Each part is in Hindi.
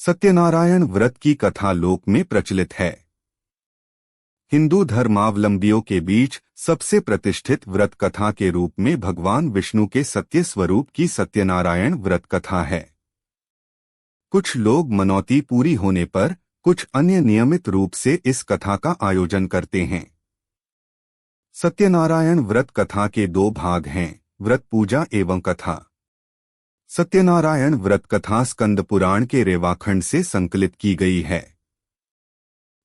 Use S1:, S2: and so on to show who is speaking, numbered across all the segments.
S1: सत्यनारायण व्रत की कथा लोक में प्रचलित है। हिंदू धर्मावलंबियों के बीच सबसे प्रतिष्ठित व्रत कथा के रूप में भगवान विष्णु के सत्य स्वरूप की सत्यनारायण व्रत कथा है। कुछ लोग मनौती पूरी होने पर, कुछ अन्य नियमित रूप से इस कथा का आयोजन करते हैं। सत्यनारायण व्रत कथा के दो भाग हैं, व्रत पूजा एवं कथा। सत्यनारायण व्रत कथा स्कंद पुराण के रेवाखंड से संकलित की गई है।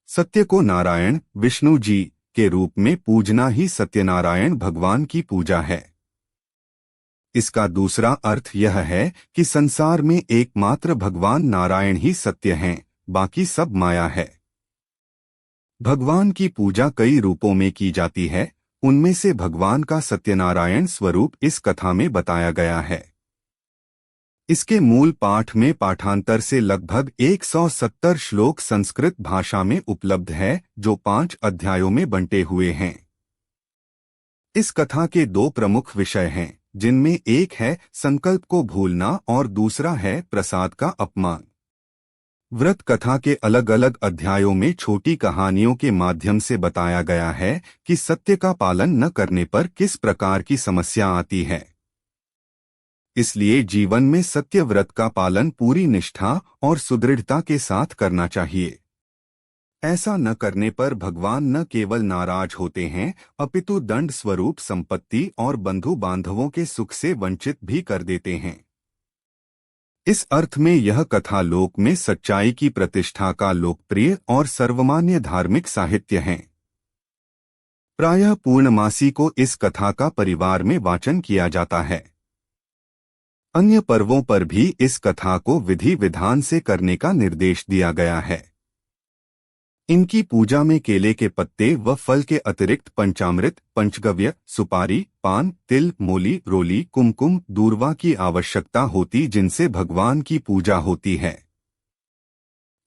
S1: सत्य को नारायण विष्णु जी के रूप में पूजना ही सत्यनारायण भगवान की पूजा है। इसका दूसरा अर्थ यह है कि संसार में एकमात्र भगवान नारायण ही सत्य हैं, बाकी सब माया है। भगवान की पूजा कई रूपों में की जाती है, उनमें से भगवान का सत्यनारायण स्वरूप इस कथा में बताया गया है। इसके मूल पाठ में पाठांतर से लगभग 170 श्लोक संस्कृत भाषा में उपलब्ध है, जो 5 अध्यायों में बंटे हुए हैं। इस कथा के दो प्रमुख विषय हैं, जिनमें एक है संकल्प को भूलना और दूसरा है प्रसाद का अपमान। व्रत कथा के अलग अलग अध्यायों में छोटी कहानियों के माध्यम से बताया गया है कि सत्य का पालन न करने पर किस प्रकार की समस्या आती है। इसलिए जीवन में सत्य व्रत का पालन पूरी निष्ठा और सुदृढ़ता के साथ करना चाहिए। ऐसा न करने पर भगवान न केवल नाराज होते हैं, अपितु दंड स्वरूप संपत्ति और बंधु बांधवों के सुख से वंचित भी कर देते हैं। इस अर्थ में यह कथा लोक में सच्चाई की प्रतिष्ठा का लोकप्रिय और सर्वमान्य धार्मिक साहित्य है। प्रायः पूर्णमासी को इस कथा का परिवार में वाचन किया जाता है। अन्य पर्वों पर भी इस कथा को विधि विधान से करने का निर्देश दिया गया है। इनकी पूजा में केले के पत्ते व फल के अतिरिक्त पंचामृत, पंचगव्य, सुपारी, पान, तिल, मोली, रोली, कुमकुम, दूर्वा की आवश्यकता होती, जिनसे भगवान की पूजा होती है।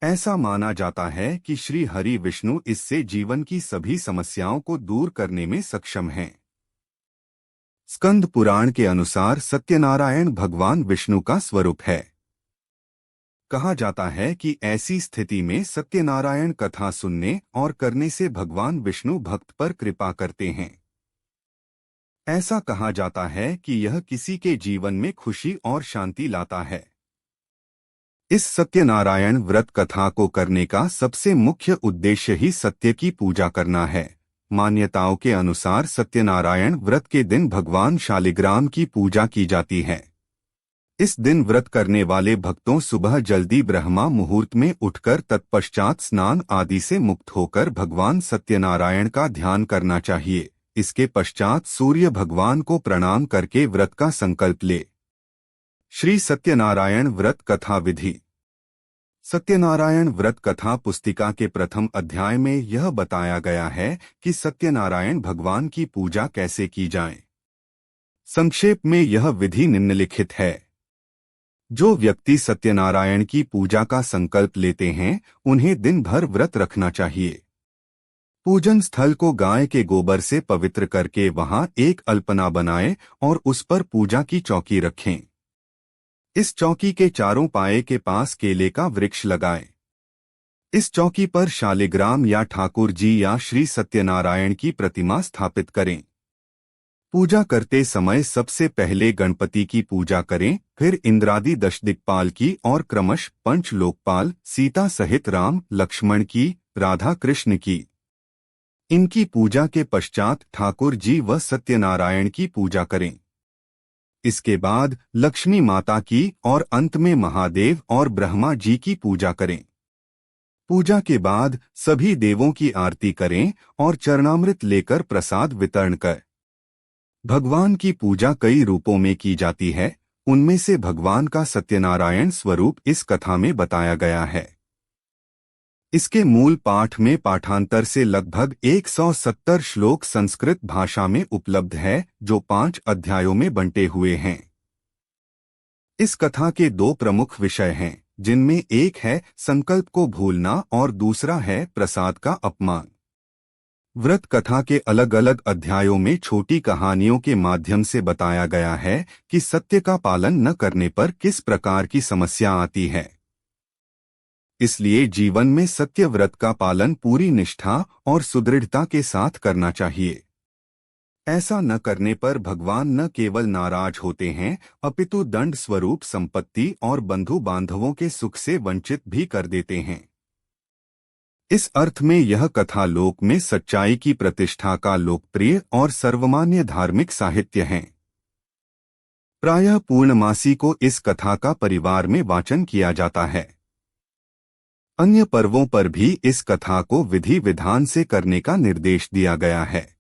S1: ऐसा माना जाता है कि श्री हरि विष्णु इससे जीवन की सभी समस्याओं को दूर करने में सक्षम हैं। स्कंद पुराण के अनुसार सत्यनारायण भगवान विष्णु का स्वरूप है। कहा जाता है कि ऐसी स्थिति में सत्यनारायण कथा सुनने और करने से भगवान विष्णु भक्त पर कृपा करते हैं। ऐसा कहा जाता है कि यह किसी के जीवन में खुशी और शांति लाता है। इस सत्यनारायण व्रत कथा को करने का सबसे मुख्य उद्देश्य ही सत्य की पूजा करना है। मान्यताओं के अनुसार सत्यनारायण व्रत के दिन भगवान शालिग्राम की पूजा की जाती है। इस दिन व्रत करने वाले भक्तों सुबह जल्दी ब्रह्मा मुहूर्त में उठकर तत्पश्चात स्नान आदि से मुक्त होकर भगवान सत्यनारायण का ध्यान करना चाहिए। इसके पश्चात सूर्य भगवान को प्रणाम करके व्रत का संकल्प ले। श्री सत्यनारायण व्रत कथा विधि। सत्यनारायण व्रत कथा पुस्तिका के प्रथम अध्याय में यह बताया गया है कि सत्यनारायण भगवान की पूजा कैसे की जाए। संक्षेप में यह विधि निम्नलिखित है। जो व्यक्ति सत्यनारायण की पूजा का संकल्प लेते हैं, उन्हें दिन भर व्रत रखना चाहिए। पूजन स्थल को गाय के गोबर से पवित्र करके वहां एक अल्पना बनाएं और उस पर पूजा की चौकी रखें। इस चौकी के चारों पाए के पास केले का वृक्ष लगाएं। इस चौकी पर शालिग्राम या ठाकुर जी या श्री सत्यनारायण की प्रतिमा स्थापित करें। पूजा करते समय सबसे पहले गणपति की पूजा करें, फिर इंद्रादि दशदिक्पाल की और क्रमश पंच लोकपाल, सीता सहित राम लक्ष्मण की, राधा कृष्ण की। इनकी पूजा के पश्चात ठाकुर जी व सत्यनारायण की पूजा करें। इसके बाद लक्ष्मी माता की और अंत में महादेव और ब्रह्मा जी की पूजा करें। पूजा के बाद सभी देवों की आरती करें और चरणामृत लेकर प्रसाद वितरण कर। भगवान की पूजा कई रूपों में की जाती है, उनमें से भगवान का सत्यनारायण स्वरूप इस कथा में बताया गया है। इसके मूल पाठ में पाठांतर से लगभग 170 श्लोक संस्कृत भाषा में उपलब्ध है, जो 5 अध्यायों में बंटे हुए हैं। इस कथा के दो प्रमुख विषय हैं, जिनमें एक है संकल्प को भूलना और दूसरा है प्रसाद का अपमान। व्रत कथा के अलग अलग अध्यायों में छोटी कहानियों के माध्यम से बताया गया है कि सत्य का पालन न करने पर किस प्रकार की समस्या आती है। इसलिए जीवन में सत्य व्रत का पालन पूरी निष्ठा और सुदृढ़ता के साथ करना चाहिए। ऐसा न करने पर भगवान न केवल नाराज होते हैं, अपितु दंड स्वरूप संपत्ति और बंधु बांधवों के सुख से वंचित भी कर देते हैं। इस अर्थ में यह कथा लोक में सच्चाई की प्रतिष्ठा का लोकप्रिय और सर्वमान्य धार्मिक साहित्य है। प्रायः पूर्णमासी को इस कथा का परिवार में वाचन किया जाता है। अन्य पर्वों पर भी इस कथा को विधि विधान से करने का निर्देश दिया गया है।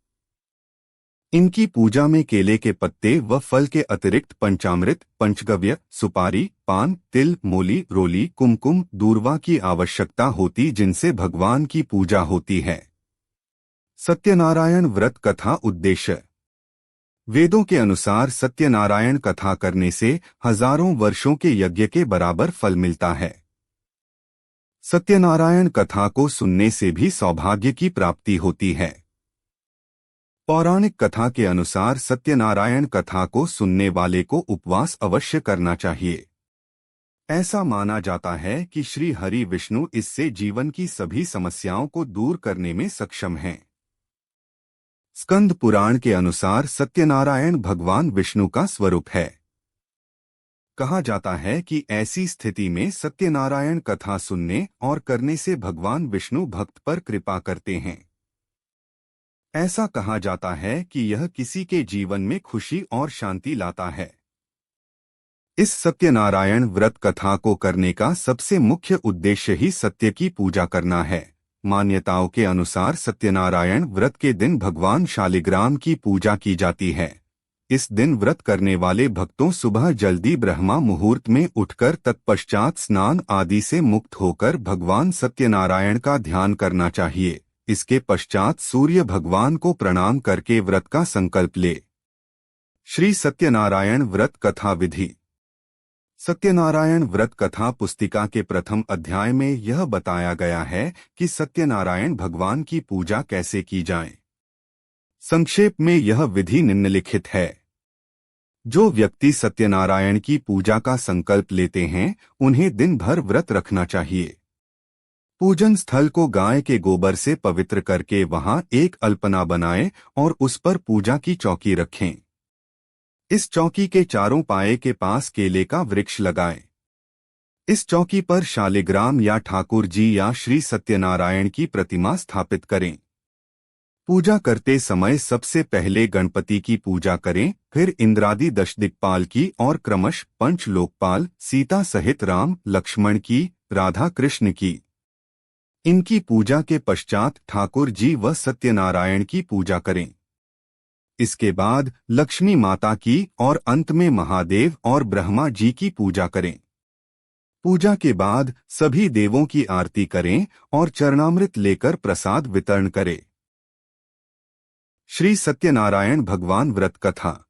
S1: इनकी पूजा में केले के पत्ते व फल के अतिरिक्त पंचामृत, पंचगव्य, सुपारी, पान, तिल, मूली, रोली, कुमकुम, दूर्वा की आवश्यकता होती, जिनसे भगवान की पूजा होती है। सत्यनारायण व्रत कथा उद्देश्य। वेदों के अनुसार सत्यनारायण कथा करने से हजारों वर्षों के यज्ञ के बराबर फल मिलता है। सत्यनारायण कथा को सुनने से भी सौभाग्य की प्राप्ति होती है। पौराणिक कथा के अनुसार सत्यनारायण कथा को सुनने वाले को उपवास अवश्य करना चाहिए। ऐसा माना जाता है कि श्री हरि विष्णु इससे जीवन की सभी समस्याओं को दूर करने में सक्षम हैं। स्कंद पुराण के अनुसार सत्यनारायण भगवान विष्णु का स्वरूप है। कहा जाता है कि ऐसी स्थिति में सत्यनारायण कथा सुनने और करने से भगवान विष्णु भक्त पर कृपा करते हैं। ऐसा कहा जाता है कि यह किसी के जीवन में खुशी और शांति लाता है। इस सत्यनारायण व्रत कथा को करने का सबसे मुख्य उद्देश्य ही सत्य की पूजा करना है। मान्यताओं के अनुसार सत्यनारायण व्रत के दिन भगवान शालिग्राम की पूजा की जाती है। इस दिन व्रत करने वाले भक्तों सुबह जल्दी ब्रह्मा मुहूर्त में उठकर तत्पश्चात स्नान आदि से मुक्त होकर भगवान सत्यनारायण का ध्यान करना चाहिए। इसके पश्चात सूर्य भगवान को प्रणाम करके व्रत का संकल्प ले। श्री सत्यनारायण व्रत कथा विधि। सत्यनारायण व्रत कथा पुस्तिका के प्रथम अध्याय में यह बताया गया है कि सत्यनारायण भगवान की पूजा कैसे की जाए। संक्षेप में यह विधि निम्नलिखित है। जो व्यक्ति सत्यनारायण की पूजा का संकल्प लेते हैं, उन्हें दिन भर व्रत रखना चाहिए। पूजन स्थल को गाय के गोबर से पवित्र करके वहां एक अल्पना बनाएं और उस पर पूजा की चौकी रखें। इस चौकी के चारों पाए के पास केले का वृक्ष लगाएं। इस चौकी पर शालिग्राम या ठाकुर जी या श्री सत्यनारायण की प्रतिमा स्थापित करें। पूजा करते समय सबसे पहले गणपति की पूजा करें, फिर इंद्रादि दश दिक्पाल की और क्रमश पंच लोकपाल, सीता सहित राम लक्ष्मण की, राधा कृष्ण की। इनकी पूजा के पश्चात ठाकुर जी व सत्यनारायण की पूजा करें। इसके बाद लक्ष्मी माता की और अंत में महादेव और ब्रह्मा जी की पूजा करें। पूजा के बाद सभी देवों की आरती करें और चरणामृत लेकर प्रसाद वितरण करें। श्री सत्यनारायण भगवान व्रत कथा।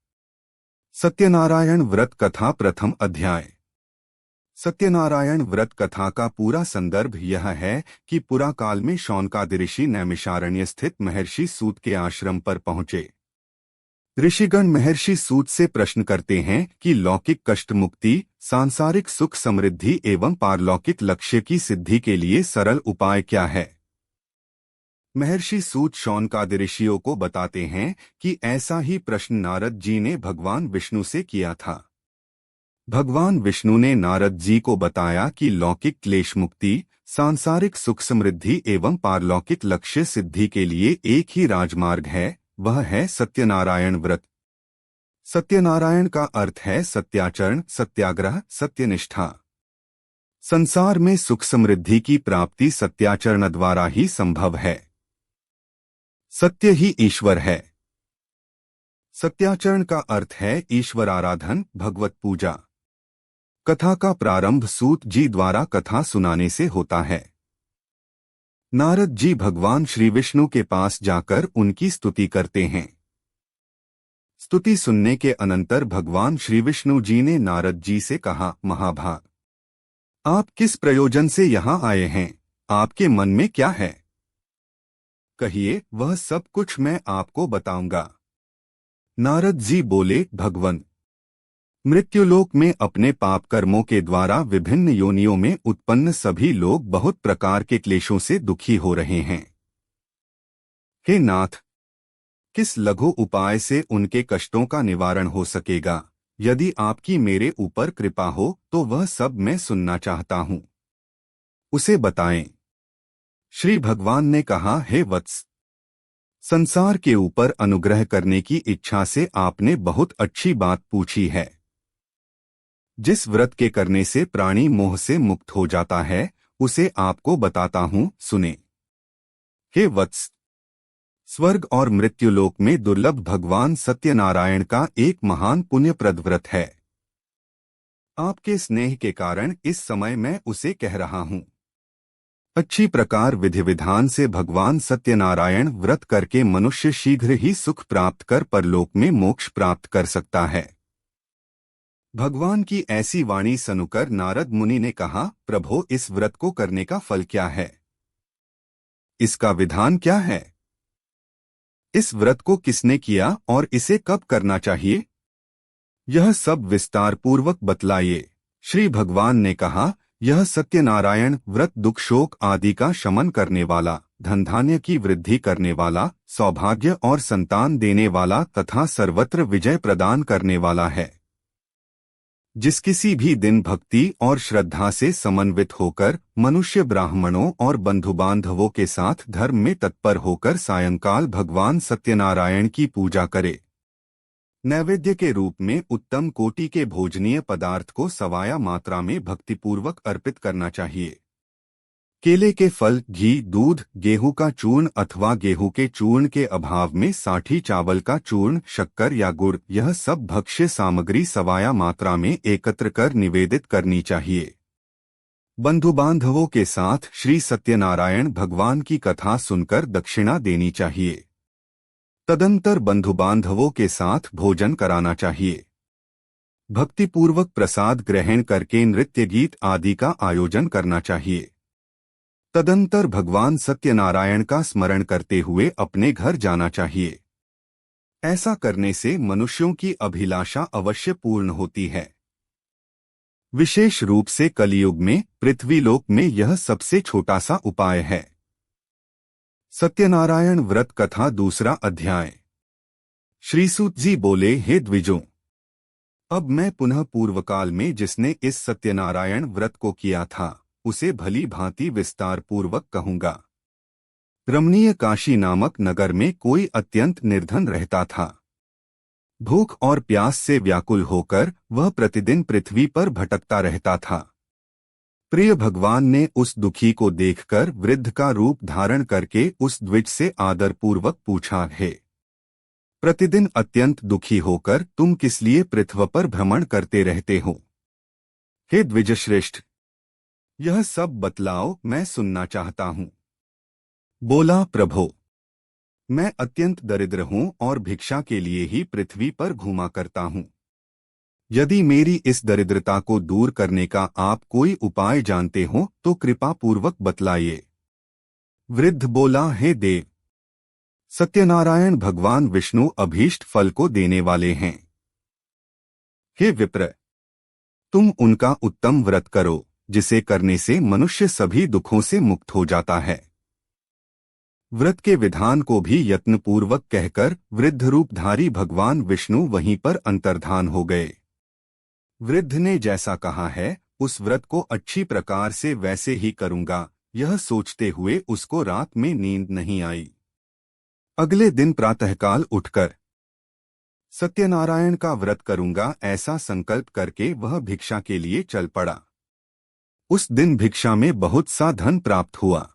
S1: सत्यनारायण व्रत कथा प्रथम अध्याय। सत्यनारायण व्रत कथा का पूरा संदर्भ यह है कि पुराकाल में शौनकादि ऋषि नैमिषारण्य स्थित महर्षि सूत के आश्रम पर पहुंचे। ऋषिगण महर्षि सूत से प्रश्न करते हैं कि लौकिक कष्ट मुक्ति, सांसारिक सुख समृद्धि एवं पारलौकिक लक्ष्य की सिद्धि के लिए सरल उपाय क्या है। महर्षि सूत शौनकादि ऋषियों को बताते हैं कि ऐसा ही प्रश्न नारद जी ने भगवान विष्णु से किया था। भगवान विष्णु ने नारद जी को बताया कि लौकिक क्लेश मुक्ति, सांसारिक सुख समृद्धि एवं पारलौकिक लक्ष्य सिद्धि के लिए एक ही राजमार्ग है, वह है सत्यनारायण व्रत। सत्यनारायण का अर्थ है सत्याचरण, सत्याग्रह, सत्यनिष्ठा। संसार में सुख समृद्धि की प्राप्ति सत्याचरण द्वारा ही संभव है। सत्य ही ईश्वर है। सत्याचरण का अर्थ है ईश्वर आराधन, भगवत पूजा। कथा का प्रारंभ सूत जी द्वारा कथा सुनाने से होता है। नारद जी भगवान श्री विष्णु के पास जाकर उनकी स्तुति करते हैं। स्तुति सुनने के अनंतर भगवान श्री विष्णु जी ने नारद जी से कहा, महाभाग, आप किस प्रयोजन से यहाँ आए हैं? आपके मन में क्या है? कहिए, वह सब कुछ मैं आपको बताऊंगा। नारद जी बोले, भगवन, मृत्युलोक में अपने पाप कर्मों के द्वारा विभिन्न योनियों में उत्पन्न सभी लोग बहुत प्रकार के क्लेशों से दुखी हो रहे हैं। हे नाथ, किस लघु उपाय से उनके कष्टों का निवारण हो सकेगा? यदि आपकी मेरे ऊपर कृपा हो तो वह सब मैं सुनना चाहता हूँ। उसे बताएं। श्री भगवान ने कहा, हे वत्स, संसार के ऊपर अनुग्रह करने की इच्छा से आपने बहुत अच्छी बात पूछी है। जिस व्रत के करने से प्राणी मोह से मुक्त हो जाता है, उसे आपको बताता हूँ, सुने। हे वत्स, स्वर्ग और मृत्युलोक में दुर्लभ भगवान सत्यनारायण का एक महान पुण्यप्रद व्रत है। आपके स्नेह के कारण इस समय मैं उसे कह रहा हूँ। अच्छी प्रकार विधि विधान से भगवान सत्यनारायण व्रत करके मनुष्य शीघ्र ही सुख प्राप्त कर परलोक में मोक्ष प्राप्त कर सकता है। भगवान की ऐसी वाणी सुनकर नारद मुनि ने कहा, प्रभो, इस व्रत को करने का फल क्या है? इसका विधान क्या है? इस व्रत को किसने किया और इसे कब करना चाहिए? यह सब विस्तार पूर्वक बतलाइए। श्री भगवान ने कहा, यह सत्यनारायण व्रत दुख शोक आदि का शमन करने वाला, धन धान्य की वृद्धि करने वाला, सौभाग्य और संतान देने वाला तथा सर्वत्र विजय प्रदान करने वाला है। जिस किसी भी दिन भक्ति और श्रद्धा से समन्वित होकर मनुष्य ब्राह्मणों और बंधुबांधवों के साथ धर्म में तत्पर होकर सायंकाल भगवान सत्यनारायण की पूजा करे, नैवेद्य के रूप में उत्तम कोटि के भोजनीय पदार्थ को सवाया मात्रा में भक्तिपूर्वक अर्पित करना चाहिए। केले के फल, घी, दूध, गेहूं का चूर्ण अथवा गेहूं के चूर्ण के अभाव में साठी चावल का चूर्ण, शक्कर या गुड़, यह सब भक्ष्य सामग्री सवाया मात्रा में एकत्र कर निवेदित करनी चाहिए। बंधु बांधवों के साथ श्री सत्यनारायण भगवान की कथा सुनकर दक्षिणा देनी चाहिए। तदंतर बंधु बांधवों के साथ भोजन कराना चाहिए। भक्तिपूर्वक प्रसाद ग्रहण करके नृत्य गीत आदि का आयोजन करना चाहिए। तदंतर भगवान सत्यनारायण का स्मरण करते हुए अपने घर जाना चाहिए। ऐसा करने से मनुष्यों की अभिलाषा अवश्य पूर्ण होती है। विशेष रूप से कलियुग में पृथ्वीलोक में यह सबसे छोटा सा उपाय है। सत्यनारायण व्रत कथा, दूसरा अध्याय। श्री सूत जी बोले, हे द्विजों, अब मैं पुनः पूर्वकाल में जिसने इस सत्यनारायण व्रत को किया था उसे भली भांति विस्तार पूर्वक कहूंगा। रमणीय काशी नामक नगर में कोई अत्यंत निर्धन रहता था। भूख और प्यास से व्याकुल होकर वह प्रतिदिन पृथ्वी पर भटकता रहता था। प्रिय भगवान ने उस दुखी को देखकर वृद्ध का रूप धारण करके उस द्विज से आदरपूर्वक पूछा, है प्रतिदिन अत्यंत दुखी होकर तुम किस लिए पृथ्वी पर भ्रमण करते रहते हो? हे द्विजश्रेष्ठ, यह सब बतलाओ, मैं सुनना चाहता हूँ। बोला, प्रभो, मैं अत्यंत दरिद्र हूँ और भिक्षा के लिए ही पृथ्वी पर घूमा करता हूँ। यदि मेरी इस दरिद्रता को दूर करने का आप कोई उपाय जानते हो तो कृपा पूर्वक बतलाइए। वृद्ध बोला, हे देव, सत्यनारायण भगवान विष्णु अभीष्ट फल को देने वाले हैं। हे विप्र, तुम उनका उत्तम व्रत करो, जिसे करने से मनुष्य सभी दुखों से मुक्त हो जाता है। व्रत के विधान को भी यत्नपूर्वक कहकर वृद्ध रूपधारी भगवान विष्णु वहीं पर अंतर्धान हो गए। वृद्ध ने जैसा कहा है उस व्रत को अच्छी प्रकार से वैसे ही करूंगा, यह सोचते हुए उसको रात में नींद नहीं आई। अगले दिन प्रातःकाल उठकर सत्यनारायण का व्रत करूंगा ऐसा संकल्प करके वह भिक्षा के लिए चल पड़ा। उस दिन भिक्षा में बहुत सा धन प्राप्त हुआ।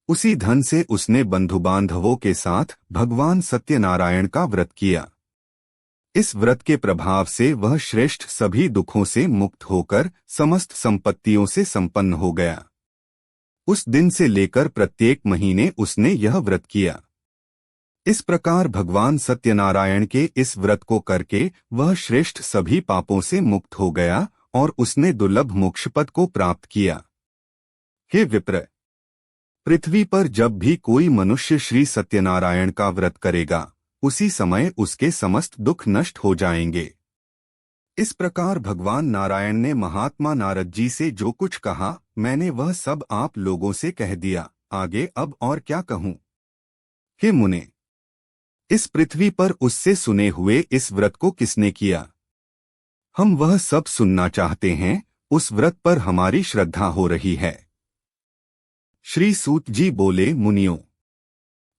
S1: उसी धन से उसने बंधु बांधवों के साथ भगवान सत्यनारायण का व्रत किया। इस व्रत के प्रभाव से वह श्रेष्ठ सभी दुखों से मुक्त होकर समस्त संपत्तियों से संपन्न हो गया। उस दिन से लेकर प्रत्येक महीने उसने यह व्रत किया। इस प्रकार भगवान सत्यनारायण के इस व्रत को करके वह श्रेष्ठ सभी पापों से मुक्त हो गया और उसने दुर्लभ मोक्षपद को प्राप्त किया। हे विप्र, पृथ्वी पर जब भी कोई मनुष्य श्री सत्यनारायण का व्रत करेगा उसी समय उसके समस्त दुख नष्ट हो जाएंगे। इस प्रकार भगवान नारायण ने महात्मा नारद जी से जो कुछ कहा मैंने वह सब आप लोगों से कह दिया, आगे अब और क्या कहूँ। हे मुने, इस पृथ्वी पर उससे सुने हुए इस व्रत को किसने किया, हम वह सब सुनना चाहते हैं। उस व्रत पर हमारी श्रद्धा हो रही है। श्री सूत जी बोले, मुनियों,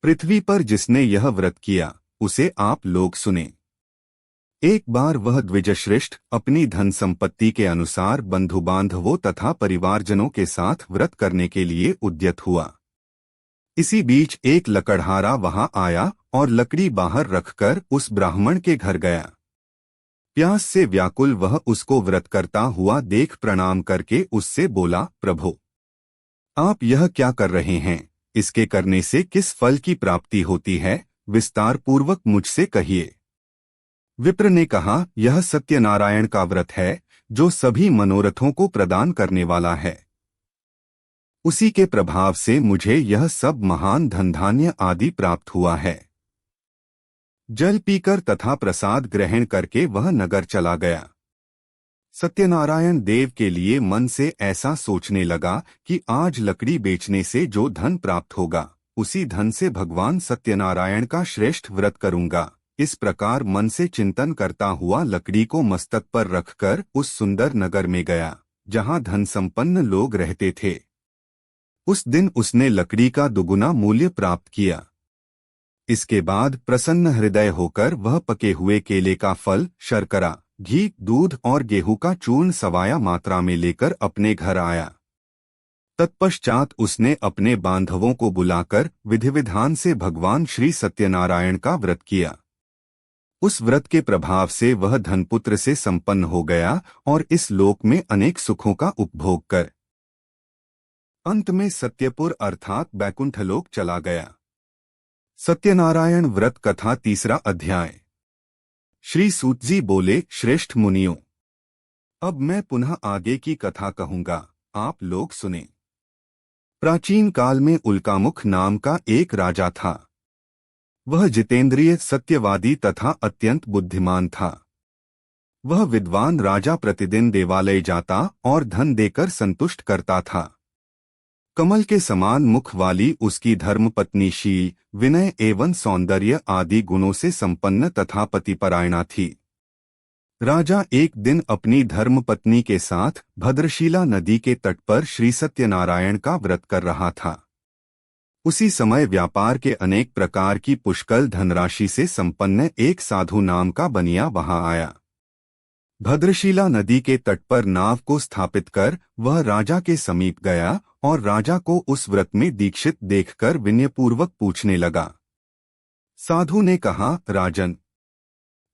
S1: पृथ्वी पर जिसने यह व्रत किया उसे आप लोग सुने। एक बार वह द्विजश्रेष्ठ अपनी धन संपत्ति के अनुसार बंधु बांधवों तथा परिवारजनों के साथ व्रत करने के लिए उद्यत हुआ। इसी बीच एक लकड़हारा वहां आया और लकड़ी बाहर रखकर उस ब्राह्मण के घर गया। प्यास से व्याकुल वह उसको व्रत करता हुआ देख प्रणाम करके उससे बोला, प्रभो, आप यह क्या कर रहे हैं, इसके करने से किस फल की प्राप्ति होती है, विस्तार पूर्वक मुझसे कहिए। विप्र ने कहा, यह सत्यनारायण का व्रत है जो सभी मनोरथों को प्रदान करने वाला है। उसी के प्रभाव से मुझे यह सब महान धनधान्य आदि प्राप्त हुआ है। जल पीकर तथा प्रसाद ग्रहण करके वह नगर चला गया। सत्यनारायण देव के लिए मन से ऐसा सोचने लगा कि आज लकड़ी बेचने से जो धन प्राप्त होगा उसी धन से भगवान सत्यनारायण का श्रेष्ठ व्रत करूंगा। इस प्रकार मन से चिंतन करता हुआ लकड़ी को मस्तक पर रखकर उस सुंदर नगर में गया जहां धन संपन्न लोग रहते थे। उस दिन उसने लकड़ी का दुगुना मूल्य प्राप्त किया। इसके बाद प्रसन्न हृदय होकर वह पके हुए केले का फल, शर्करा, घी, दूध और गेहूं का चूर्ण सवाया मात्रा में लेकर अपने घर आया। तत्पश्चात उसने अपने बांधवों को बुलाकर विधि विधान से भगवान श्री सत्यनारायण का व्रत किया। उस व्रत के प्रभाव से वह धनपुत्र से संपन्न हो गया और इस लोक में अनेक सुखों का उपभोग कर अंत में सत्यपुर अर्थात बैकुंठलोक चला गया। सत्यनारायण व्रत कथा तीसरा अध्याय। श्री सूत जी बोले, श्रेष्ठ मुनियों, अब मैं पुनः आगे की कथा कहूंगा, आप लोग सुने। प्राचीन काल में उल्कामुख नाम का एक राजा था। वह जितेंद्रिय, सत्यवादी तथा अत्यंत बुद्धिमान था। वह विद्वान राजा प्रतिदिन देवालय जाता और धन देकर संतुष्ट करता था। कमल के समान मुख वाली उसकी धर्मपत्नी शील, विनय एवं सौंदर्य आदि गुणों से संपन्न तथा पतिपरायणा थी। राजा एक दिन अपनी धर्मपत्नी के साथ भद्रशिला नदी के तट पर श्री सत्यनारायण का व्रत कर रहा था। उसी समय व्यापार के अनेक प्रकार की पुष्कल धनराशि से संपन्न एक साधु नाम का बनिया वहां आया। भद्रशिला नदी के तट पर नाव को स्थापित कर वह राजा के समीप गया और राजा को उस व्रत में दीक्षित देखकर विनयपूर्वक पूछने लगा। साधु ने कहा, राजन,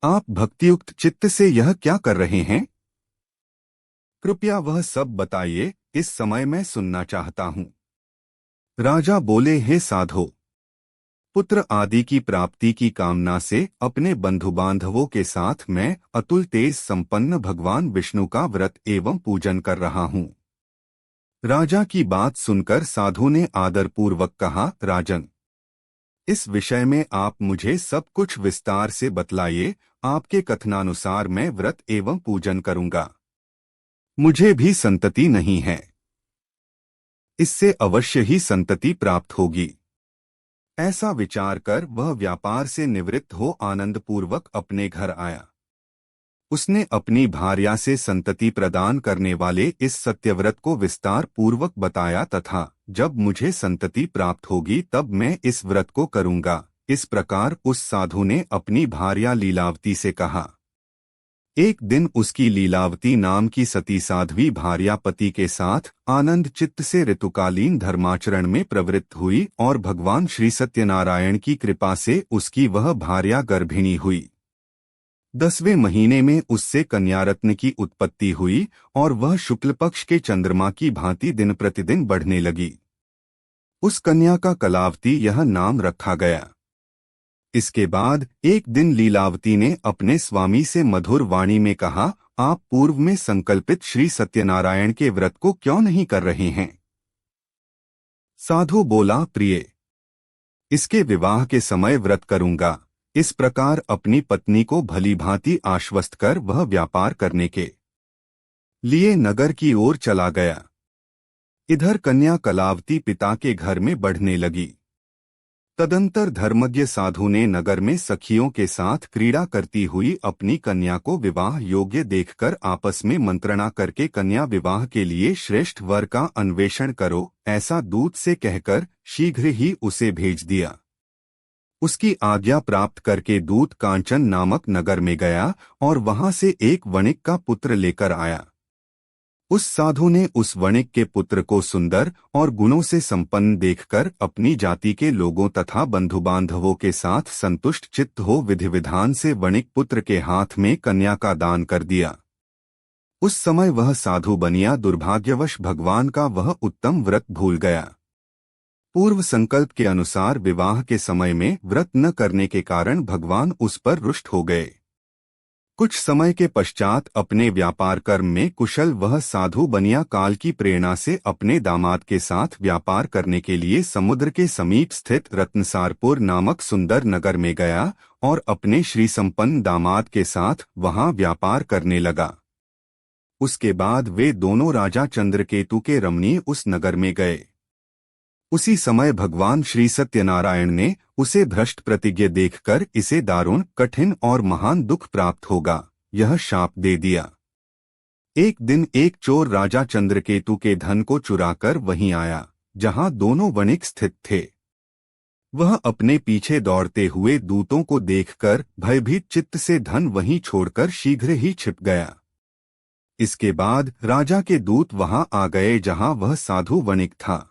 S1: आप भक्तियुक्त चित्त से यह क्या कर रहे हैं? कृपया वह सब बताइए, इस समय मैं सुनना चाहता हूँ। राजा बोले, हे साधो, पुत्र आदि की प्राप्ति की कामना से अपने बंधु बांधवों के साथ मैं अतुल तेज संपन्न भगवान विष्णु का व्रत एवं पूजन कर रहा हूँ। राजा की बात सुनकर साधु ने आदरपूर्वक कहा, राजन, इस विषय में आप मुझे सब कुछ विस्तार से बतलाइए। आपके कथनानुसार मैं व्रत एवं पूजन करूंगा। मुझे भी संतति नहीं है, इससे अवश्य ही संतति प्राप्त होगी। ऐसा विचार कर वह व्यापार से निवृत्त हो आनंदपूर्वक अपने घर आया। उसने अपनी भार्या से संतति प्रदान करने वाले इस सत्यव्रत को विस्तार पूर्वक बताया तथा जब मुझे संतति प्राप्त होगी तब मैं इस व्रत को करूंगा। इस प्रकार उस साधु ने अपनी भार्या लीलावती से कहा। एक दिन उसकी लीलावती नाम की सती साध्वी भार्या पति के साथ आनंद चित्त से ऋतुकालीन धर्माचरण में प्रवृत्त हुई और भगवान श्री सत्यनारायण की कृपा से उसकी वह भार्या गर्भिणी हुई। 10वें महीने में उससे कन्यारत्न की उत्पत्ति हुई और वह शुक्ल पक्ष के चंद्रमा की भांति दिन प्रतिदिन बढ़ने लगी। उस कन्या का कलावती यह नाम रखा गया। इसके बाद एक दिन लीलावती ने अपने स्वामी से मधुर वाणी में कहा, आप पूर्व में संकल्पित श्री सत्यनारायण के व्रत को क्यों नहीं कर रहे हैं? साधु बोला, प्रिय, इसके विवाह के समय व्रत करूंगा, इस प्रकार अपनी पत्नी को भली भांति आश्वस्त कर वह व्यापार करने के लिए नगर की ओर चला गया। इधर कन्या कलावती पिता के घर में बढ़ने लगी। तदंतर धर्मज्ञ साधु ने नगर में सखियों के साथ क्रीड़ा करती हुई अपनी कन्या को विवाह योग्य देखकर आपस में मंत्रणा करके कन्या विवाह के लिए श्रेष्ठ वर का अन्वेषण करो, ऐसा दूत से कहकर शीघ्र ही उसे भेज दिया। उसकी आज्ञा प्राप्त करके दूत कांचन नामक नगर में गया और वहां से एक वणिक का पुत्र लेकर आया। उस साधु ने उस वणिक के पुत्र को सुंदर और गुणों से संपन्न देखकर अपनी जाति के लोगों तथा बंधु बांधवों के साथ संतुष्ट चित्त हो विधि विधान से वणिक पुत्र के हाथ में कन्या का दान कर दिया। उस समय वह साधु बनिया दुर्भाग्यवश भगवान का वह उत्तम व्रत भूल गया। पूर्व संकल्प के अनुसार विवाह के समय में व्रत न करने के कारण भगवान उस पर रुष्ट हो गए। कुछ समय के पश्चात अपने व्यापार कर्म में कुशल वह साधु बनिया काल की प्रेरणा से अपने दामाद के साथ व्यापार करने के लिए समुद्र के समीप स्थित रत्नसारपुर नामक सुंदर नगर में गया और अपने श्री संपन्न दामाद के साथ वहां व्यापार करने लगा। उसके बाद वे दोनों राजा चंद्रकेतु के रमणीय उस नगर में गए। उसी समय भगवान श्री सत्यनारायण ने उसे भ्रष्ट प्रतिज्ञ देखकर इसे दारुण, कठिन और महान दुख प्राप्त होगा, यह शाप दे दिया। एक दिन एक चोर राजा चंद्रकेतु के धन को चुराकर वहीं आया जहां दोनों वणिक स्थित थे। वह अपने पीछे दौड़ते हुए दूतों को देखकर भयभीत चित्त से धन वहीं छोड़कर शीघ्र ही छिप गया। इसके बाद राजा के दूत वहां आ गए जहां वह साधु वणिक था।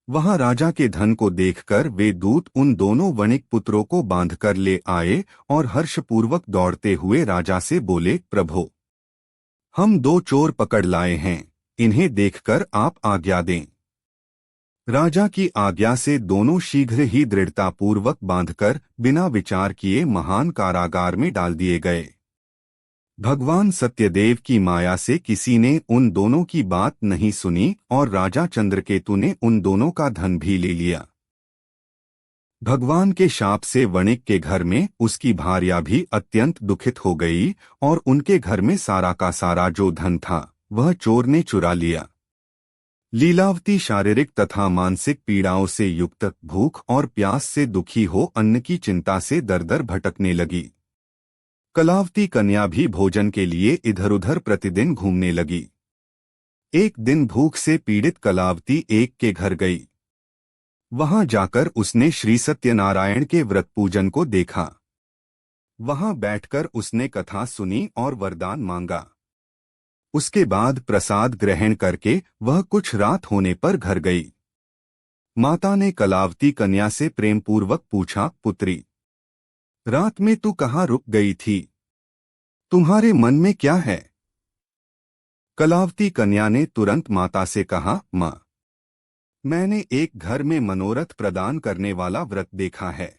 S1: वहां राजा के धन को देखकर वे दूत उन दोनों वणिक पुत्रों को बांधकर ले आए और हर्षपूर्वक दौड़ते हुए राजा से बोले, प्रभो, हम 2 चोर पकड़ लाए हैं, इन्हें देखकर आप आज्ञा दें। राजा की आज्ञा से दोनों शीघ्र ही दृढ़तापूर्वक बांधकर बिना विचार किए महान कारागार में डाल दिए गए। भगवान सत्यदेव की माया से किसी ने उन दोनों की बात नहीं सुनी और राजा चंद्रकेतु ने उन दोनों का धन भी ले लिया। भगवान के शाप से वणिक के घर में उसकी भार्या भी अत्यंत दुखित हो गई और उनके घर में सारा का सारा जो धन था वह चोर ने चुरा लिया। लीलावती शारीरिक तथा मानसिक पीड़ाओं से युक्त, भूख और प्यास से दुखी हो अन्न की चिंता से दर दर भटकने लगी। कलावती कन्या भी भोजन के लिए इधर उधर प्रतिदिन घूमने लगी। एक दिन भूख से पीड़ित कलावती एक के घर गई। वहां जाकर उसने श्री सत्यनारायण के व्रत पूजन को देखा। वहां बैठकर उसने कथा सुनी और वरदान मांगा। उसके बाद प्रसाद ग्रहण करके वह कुछ रात होने पर घर गई। माता ने कलावती कन्या से प्रेमपूर्वक पूछा, पुत्री, रात में तू कहाँ रुक गई थी? तुम्हारे मन में क्या है? कलावती कन्या ने तुरंत माता से कहा, माँ, मैंने एक घर में मनोरथ प्रदान करने वाला व्रत देखा है।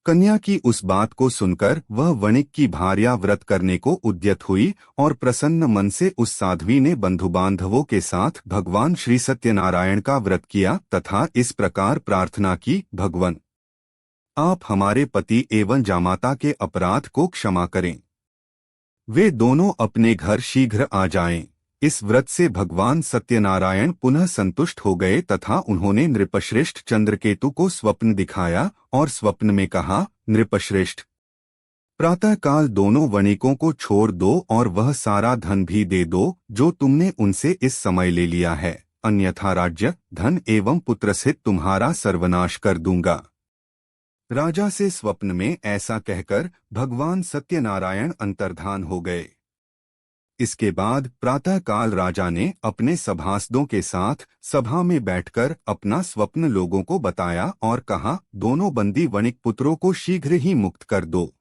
S1: कन्या की उस बात को सुनकर वह वणिक की भार्या व्रत करने को उद्यत हुई और प्रसन्न मन से उस साध्वी ने बंधु बांधवों के साथ भगवान श्री सत्यनारायण का व्रत किया तथा इस प्रकार प्रार्थना की, भगवान, आप हमारे पति एवं जामाता के अपराध को क्षमा करें। वे दोनों अपने घर शीघ्र आ जाएं। इस व्रत से भगवान सत्यनारायण पुनः संतुष्ट हो गए तथा उन्होंने नृपश्रेष्ठ चंद्रकेतु को स्वप्न दिखाया और स्वप्न में कहा, नृपश्रेष्ठ, प्रातःकाल दोनों वणिकों को छोड़ दो और वह सारा धन भी दे दो जो तुमने उनसे इस समय ले लिया है, अन्यथा राज्य, धन एवं पुत्र सहित तुम्हारा सर्वनाश कर दूंगा। राजा से स्वप्न में ऐसा कहकर भगवान सत्यनारायण अंतर्धान हो गए। इसके बाद प्रातःकाल राजा ने अपने सभासदों के साथ सभा में बैठकर अपना स्वप्न लोगों को बताया और कहा, दोनों बंदी वणिक पुत्रों को शीघ्र ही मुक्त कर दो।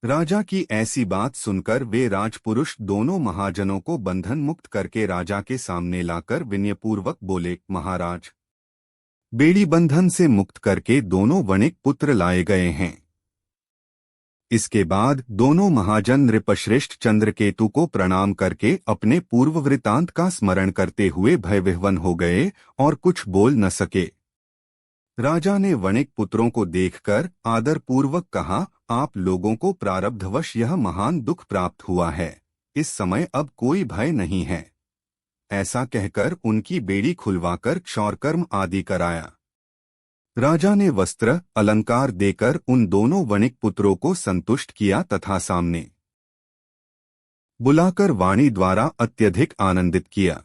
S1: राजा की ऐसी बात सुनकर वे राजपुरुष दोनों महाजनों को बंधन मुक्त करके राजा के सामने लाकर विनयपूर्वक बोले, महाराज, बेड़ी बंधन से मुक्त करके दोनों वणिक पुत्र लाए गए हैं। इसके बाद दोनों महाजन नृपश्रेष्ठ चंद्रकेतु को प्रणाम करके अपने पूर्व वृतांत का स्मरण करते हुए भयविह्वल हो गए और कुछ बोल न सके। राजा ने वणिक पुत्रों को देखकर आदरपूर्वक कहा, आप लोगों को प्रारब्धवश यह महान दुख प्राप्त हुआ है। इस समय अब कोई भय नहीं है। ऐसा कहकर उनकी बेड़ी खुलवाकर क्षौरकर्म आदि कराया। राजा ने वस्त्र अलंकार देकर उन दोनों वणिक पुत्रों को संतुष्ट किया तथा सामने बुलाकर वाणी द्वारा अत्यधिक आनंदित किया।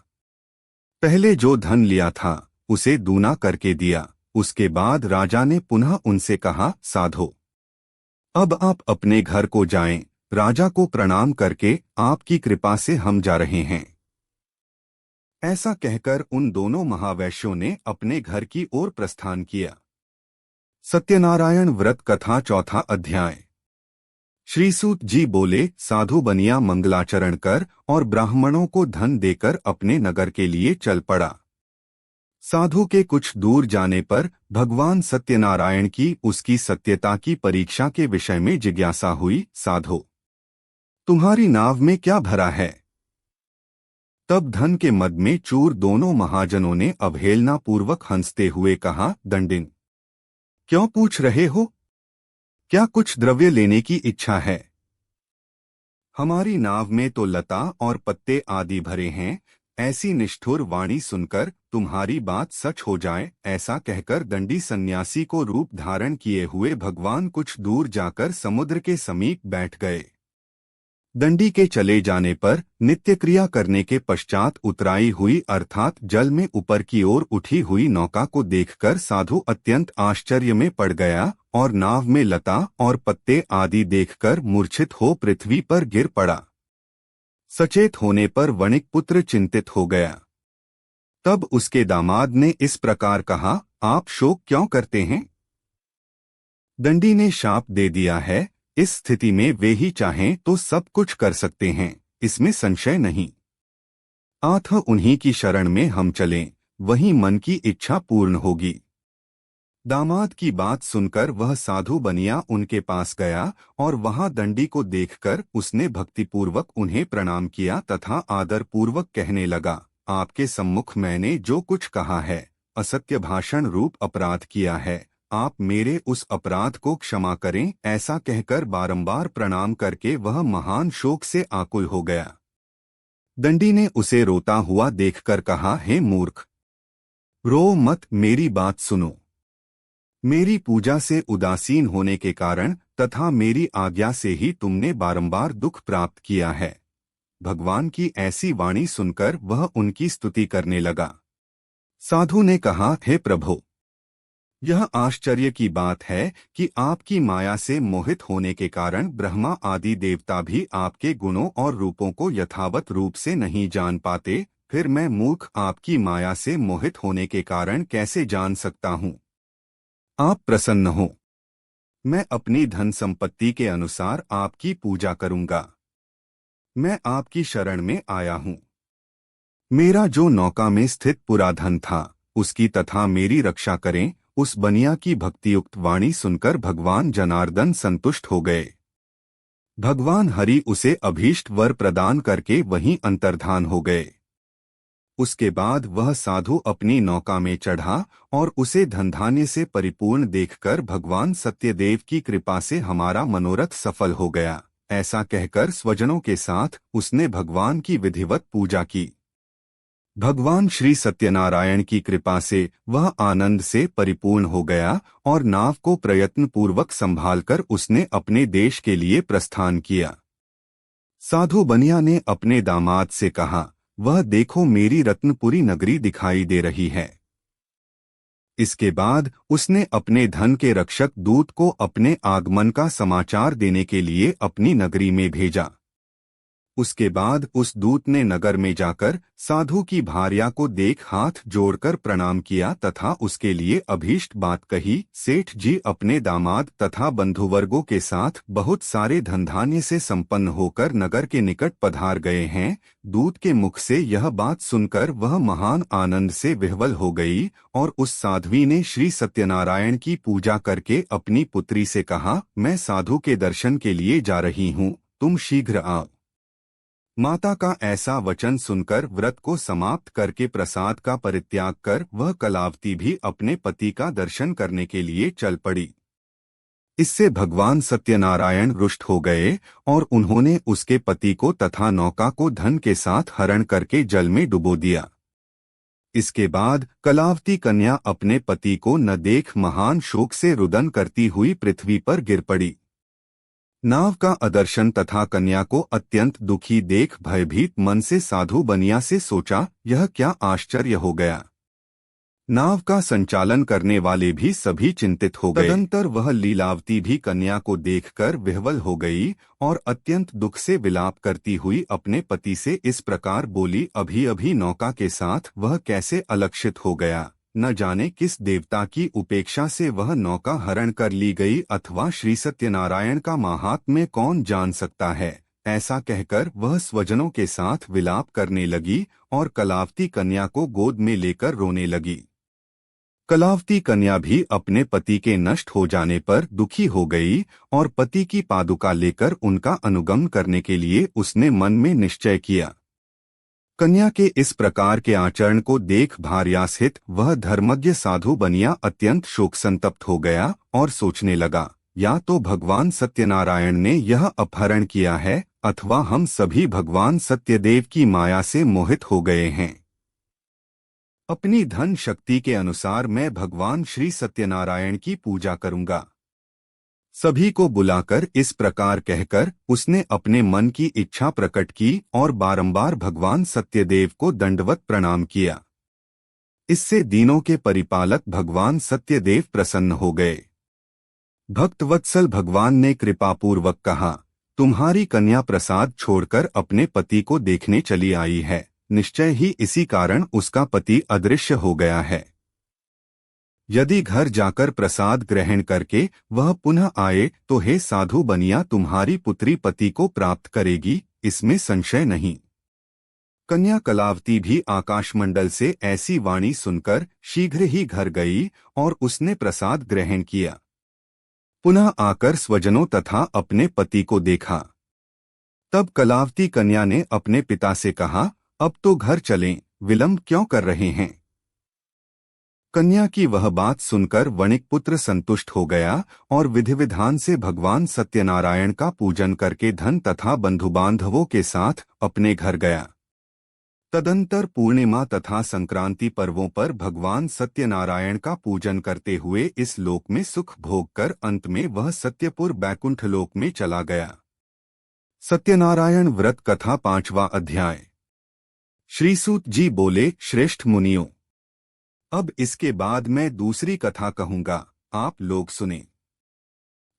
S1: पहले जो धन लिया था उसे दूना करके दिया। उसके बाद राजा ने पुनः उनसे कहा, साधो, अब आप अपने घर को जाएं। राजा को प्रणाम करके आपकी कृपा से हम जा रहे हैं। ऐसा कहकर उन दोनों महावैश्यों ने अपने घर की ओर प्रस्थान किया। सत्यनारायण व्रत कथा चौथा अध्याय। श्रीसूत जी बोले, साधु बनिया मंगलाचरण कर और ब्राह्मणों को धन देकर अपने नगर के लिए चल पड़ा। साधु के कुछ दूर जाने पर भगवान सत्यनारायण की उसकी सत्यता की परीक्षा के विषय में जिज्ञासा हुई। साधो, तुम्हारी नाव में क्या भरा है? तब धन के मद में चूर दोनों महाजनों ने अवहेलना पूर्वक हंसते हुए कहा, दंडिन, क्यों पूछ रहे हो? क्या कुछ द्रव्य लेने की इच्छा है? हमारी नाव में तो लता और पत्ते आदि भरे हैं। ऐसी निष्ठुर वाणी सुनकर तुम्हारी बात सच हो जाए, ऐसा कहकर दंडी सन्यासी को रूप धारण किए हुए भगवान कुछ दूर जाकर समुद्र के समीप बैठ गए। दंडी के चले जाने पर नित्य क्रिया करने के पश्चात उतराई हुई अर्थात जल में ऊपर की ओर उठी हुई नौका को देखकर साधु अत्यंत आश्चर्य में पड़ गया और नाव में लता और पत्ते आदि देखकर मूर्छित हो पृथ्वी पर गिर पड़ा। सचेत होने पर वणिक पुत्र चिंतित हो गया। तब उसके दामाद ने इस प्रकार कहा, आप शोक क्यों करते हैं? दंडी ने शाप दे दिया है। इस स्थिति में वे ही चाहें तो सब कुछ कर सकते हैं, इसमें संशय नहीं। अतः उन्हीं की शरण में हम चलें, वहीं मन की इच्छा पूर्ण होगी। दामाद की बात सुनकर वह साधु बनिया उनके पास गया और वहां दंडी को देखकर उसने भक्तिपूर्वक उन्हें प्रणाम किया तथा आदरपूर्वक कहने लगा, आपके सम्मुख मैंने जो कुछ कहा है, असत्य भाषण रूप अपराध किया है। आप मेरे उस अपराध को क्षमा करें। ऐसा कहकर बारंबार प्रणाम करके वह महान शोक से आकुल हो गया। दंडी ने उसे रोता हुआ देखकर कहा, हे मूर्ख, रो मत, मेरी बात सुनो। मेरी पूजा से उदासीन होने के कारण तथा मेरी आज्ञा से ही तुमने बारंबार दुख प्राप्त किया है। भगवान की ऐसी वाणी सुनकर वह उनकी स्तुति करने लगा। साधु ने कहा, हे प्रभु, यह आश्चर्य की बात है कि आपकी माया से मोहित होने के कारण ब्रह्मा आदि देवता भी आपके गुणों और रूपों को यथावत रूप से नहीं जान पाते। फिर मैं मूर्ख आपकी माया से मोहित होने के कारण कैसे जान सकता हूँ? आप प्रसन्न हो, मैं अपनी धन संपत्ति के अनुसार आपकी पूजा करूँगा। मैं आपकी शरण में आया हूँ। मेरा जो नौका में स्थित पूरा धन था उसकी तथा मेरी रक्षा करें। उस बनिया की भक्तियुक्त वाणी सुनकर भगवान जनार्दन संतुष्ट हो गए। भगवान हरि उसे अभीष्ट वर प्रदान करके वहीं अंतर्धान हो गए। उसके बाद वह साधु अपनी नौका में चढ़ा और उसे धनधान्य से परिपूर्ण देखकर भगवान सत्यदेव की कृपा से हमारा मनोरथ सफल हो गया, ऐसा कहकर स्वजनों के साथ उसने भगवान की विधिवत पूजा की। भगवान श्री सत्यनारायण की कृपा से वह आनंद से परिपूर्ण हो गया और नाव को प्रयत्नपूर्वक संभालकर उसने अपने देश के लिए प्रस्थान किया। साधु बनिया ने अपने दामाद से कहा, वह देखो मेरी रत्नपुरी नगरी दिखाई दे रही है। इसके बाद उसने अपने धन के रक्षक दूत को अपने आगमन का समाचार देने के लिए अपनी नगरी में भेजा। उसके बाद उस दूत ने नगर में जाकर साधु की भार्या को देख हाथ जोड़कर प्रणाम किया तथा उसके लिए अभीष्ट बात कही। सेठ जी अपने दामाद तथा बंधुवर्गों के साथ बहुत सारे धनधान्य से संपन्न होकर नगर के निकट पधार गए हैं। दूत के मुख से यह बात सुनकर वह महान आनंद से विह्वल हो गई और उस साध्वी ने श्री सत्यनारायण की पूजा करके अपनी पुत्री से कहा, मैं साधु के दर्शन के लिए जा रही हूँ, तुम शीघ्र आओ। माता का ऐसा वचन सुनकर व्रत को समाप्त करके प्रसाद का परित्याग कर वह कलावती भी अपने पति का दर्शन करने के लिए चल पड़ी। इससे भगवान सत्यनारायण रुष्ट हो गए और उन्होंने उसके पति को तथा नौका को धन के साथ हरण करके जल में डुबो दिया। इसके बाद कलावती कन्या अपने पति को न देख महान शोक से रुदन करती हुई पृथ्वी पर गिर पड़ी। नाव का अदर्शन तथा कन्या को अत्यंत दुखी देख भयभीत मन से साधु बनिया से सोचा, यह क्या आश्चर्य हो गया। नाव का संचालन करने वाले भी सभी चिंतित हो गए। तदंतर वह लीलावती भी कन्या को देखकर विह्वल हो गई और अत्यंत दुख से विलाप करती हुई अपने पति से इस प्रकार बोली, अभी अभी नौका के साथ वह कैसे अलक्षित हो गया। न जाने किस देवता की उपेक्षा से वह नौका हरण कर ली गई अथवा श्री सत्यनारायण का माहात्म्य कौन जान सकता है। ऐसा कहकर वह स्वजनों के साथ विलाप करने लगी और कलावती कन्या को गोद में लेकर रोने लगी। कलावती कन्या भी अपने पति के नष्ट हो जाने पर दुखी हो गई और पति की पादुका लेकर उनका अनुगमन करने के लिए उसने मन में निश्चय किया। कन्या के इस प्रकार के आचरण को देख भार्यासहित वह धर्मज्ञ साधु बनिया अत्यंत शोक संतप्त हो गया और सोचने लगा, या तो भगवान सत्यनारायण ने यह अपहरण किया है अथवा हम सभी भगवान सत्यदेव की माया से मोहित हो गए हैं। अपनी धन शक्ति के अनुसार मैं भगवान श्री सत्यनारायण की पूजा करूंगा। सभी को बुलाकर इस प्रकार कहकर उसने अपने मन की इच्छा प्रकट की और बारंबार भगवान सत्यदेव को दंडवत प्रणाम किया। इससे दीनों के परिपालक भगवान सत्यदेव प्रसन्न हो गए। भक्तवत्सल भगवान ने कृपापूर्वक कहा, तुम्हारी कन्या प्रसाद छोड़कर अपने पति को देखने चली आई है। निश्चय ही इसी कारण उसका पति अदृश्य हो गया है। यदि घर जाकर प्रसाद ग्रहण करके वह पुनः आए तो हे साधु बनिया तुम्हारी पुत्री पति को प्राप्त करेगी, इसमें संशय नहीं। कन्या कलावती भी आकाशमंडल से ऐसी वाणी सुनकर शीघ्र ही घर गई और उसने प्रसाद ग्रहण किया। पुनः आकर स्वजनों तथा अपने पति को देखा। तब कलावती कन्या ने अपने पिता से कहा, अब तो घर चलें, विलंब क्यों कर रहे हैं। कन्या की वह बात सुनकर वणिक पुत्र संतुष्ट हो गया और विधि विधान से भगवान सत्यनारायण का पूजन करके धन तथा बंधु बांधवों के साथ अपने घर गया। तदंतर पूर्णिमा तथा संक्रांति पर्वों पर भगवान सत्यनारायण का पूजन करते हुए इस लोक में सुख भोग कर अंत में वह सत्यपुर बैकुंठ लोक में चला गया। सत्यनारायण व्रत कथा 5वां अध्याय। श्रीसूत जी बोले, श्रेष्ठ मुनियों, अब इसके बाद मैं दूसरी कथा कहूंगा, आप लोग सुने।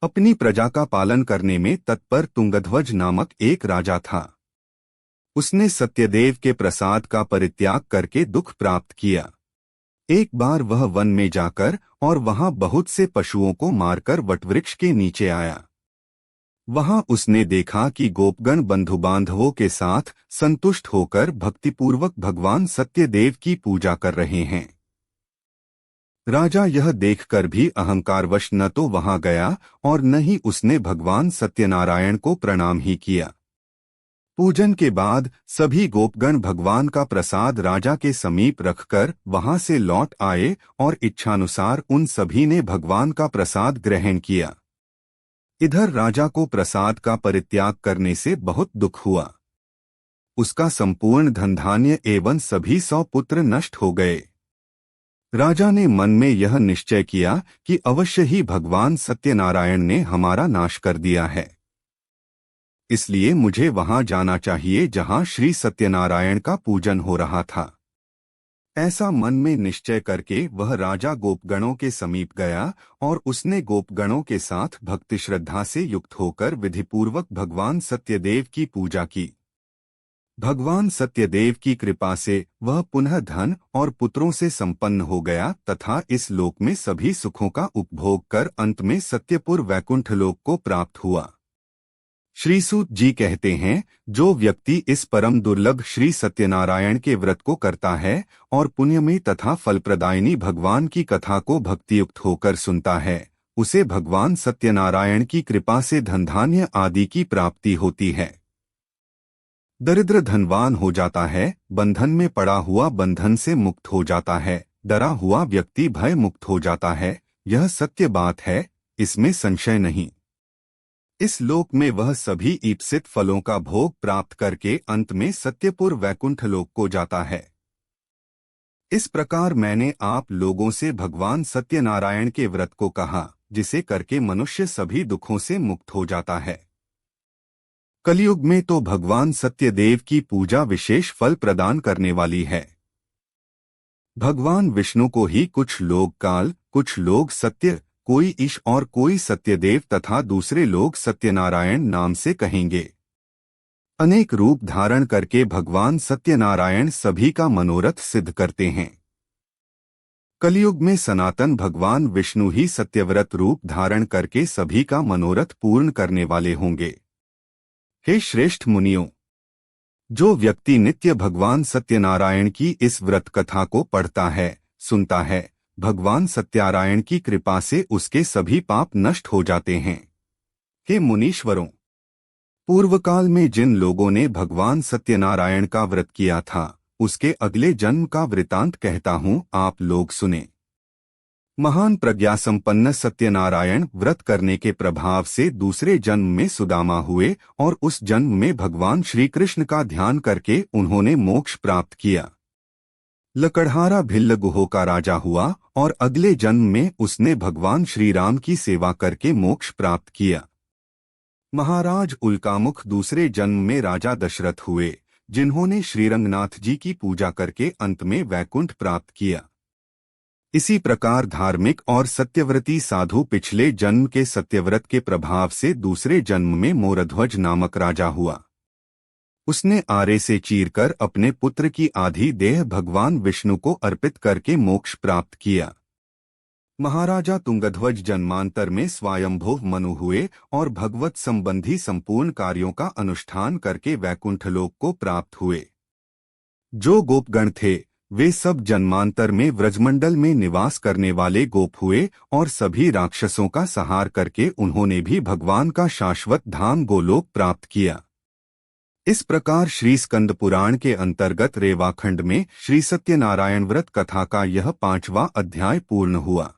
S1: अपनी प्रजा का पालन करने में तत्पर तुंगध्वज नामक एक राजा था। उसने सत्यदेव के प्रसाद का परित्याग करके दुख प्राप्त किया। एक बार वह वन में जाकर और वहां बहुत से पशुओं को मारकर वटवृक्ष के नीचे आया। वहां उसने देखा कि गोपगण बंधु बांधवों के साथ संतुष्ट होकर भक्तिपूर्वक भगवान सत्यदेव की पूजा कर रहे हैं। राजा यह देखकर भी अहंकारवश न तो वहां गया और न ही उसने भगवान सत्यनारायण को प्रणाम ही किया। पूजन के बाद सभी गोपगण भगवान का प्रसाद राजा के समीप रखकर वहां से लौट आए और इच्छानुसार उन सभी ने भगवान का प्रसाद ग्रहण किया। इधर राजा को प्रसाद का परित्याग करने से बहुत दुख हुआ। उसका संपूर्ण धनधान्य एवं सभी 100 पुत्र नष्ट हो गए। राजा ने मन में यह निश्चय किया कि अवश्य ही भगवान सत्यनारायण ने हमारा नाश कर दिया है, इसलिए मुझे वहां जाना चाहिए जहां श्री सत्यनारायण का पूजन हो रहा था। ऐसा मन में निश्चय करके वह राजा गोपगणों के समीप गया और उसने गोपगणों के साथ भक्ति श्रद्धा से युक्त होकर विधिपूर्वक भगवान सत्यदेव की पूजा की। भगवान सत्यदेव की कृपा से वह पुनः धन और पुत्रों से संपन्न हो गया तथा इस लोक में सभी सुखों का उपभोग कर अंत में सत्यपुर वैकुंठ लोक को प्राप्त हुआ। श्रीसूत जी कहते हैं, जो व्यक्ति इस परम दुर्लभ श्री सत्यनारायण के व्रत को करता है और पुण्यमयी तथा फलप्रदायिनी भगवान की कथा को भक्तियुक्त होकर सुनता है, उसे भगवान सत्यनारायण की कृपा से धनधान्य आदि की प्राप्ति होती है। दरिद्र धनवान हो जाता है, बंधन में पड़ा हुआ बंधन से मुक्त हो जाता है, डरा हुआ व्यक्ति भय मुक्त हो जाता है। यह सत्य बात है, इसमें संशय नहीं। इस लोक में वह सभी ईप्सित फलों का भोग प्राप्त करके अंत में सत्यपुर वैकुंठ लोक को जाता है। इस प्रकार मैंने आप लोगों से भगवान सत्यनारायण के व्रत को कहा, जिसे करके मनुष्य सभी दुखों से मुक्त हो जाता है। कलयुग में तो भगवान सत्यदेव की पूजा विशेष फल प्रदान करने वाली है। भगवान विष्णु को ही कुछ लोग काल, कुछ लोग सत्य, कोई ईश और कोई सत्यदेव तथा दूसरे लोग सत्यनारायण नाम से कहेंगे। अनेक रूप धारण करके भगवान सत्यनारायण सभी का मनोरथ सिद्ध करते हैं। कलयुग में सनातन भगवान विष्णु ही सत्यव्रत रूप धारण करके सभी का मनोरथ पूर्ण करने वाले होंगे। हे श्रेष्ठ मुनियों, जो व्यक्ति नित्य भगवान सत्यनारायण की इस व्रत कथा को पढ़ता है, सुनता है, भगवान सत्यनारायण की कृपा से उसके सभी पाप नष्ट हो जाते हैं। हे मुनीश्वरों, पूर्व काल में जिन लोगों ने भगवान सत्यनारायण का व्रत किया था, उसके अगले जन्म का वृतांत कहता हूँ, आप लोग सुने। महान प्रज्ञा संपन्न सत्यनारायण व्रत करने के प्रभाव से दूसरे जन्म में सुदामा हुए और उस जन्म में भगवान श्री कृष्ण का ध्यान करके उन्होंने मोक्ष प्राप्त किया। लकड़हारा भिल्ल गुहो का राजा हुआ और अगले जन्म में उसने भगवान श्री राम की सेवा करके मोक्ष प्राप्त किया। महाराज उल्कामुख दूसरे जन्म में राजा दशरथ हुए, जिन्होंने श्रीरंगनाथ जी की पूजा करके अंत में वैकुंठ प्राप्त किया। इसी प्रकार धार्मिक और सत्यव्रती साधु पिछले जन्म के सत्यव्रत के प्रभाव से दूसरे जन्म में मोरध्वज नामक राजा हुआ। उसने आरे से चीरकर अपने पुत्र की आधी देह भगवान विष्णु को अर्पित करके मोक्ष प्राप्त किया। महाराजा तुंगध्वज जन्मांतर में स्वयंभुव मनु हुए और भगवत संबंधी संपूर्ण कार्यों का अनुष्ठान करके वैकुंठ लोक को प्राप्त हुए। जो गोपगण थे, वे सब जन्मांतर में व्रजमंडल में निवास करने वाले गोप हुए और सभी राक्षसों का संहार करके उन्होंने भी भगवान का शाश्वत धाम गोलोक प्राप्त किया। इस प्रकार श्री स्कंद पुराण के अंतर्गत रेवाखंड में श्री सत्यनारायण व्रत कथा का यह 5वां अध्याय पूर्ण हुआ।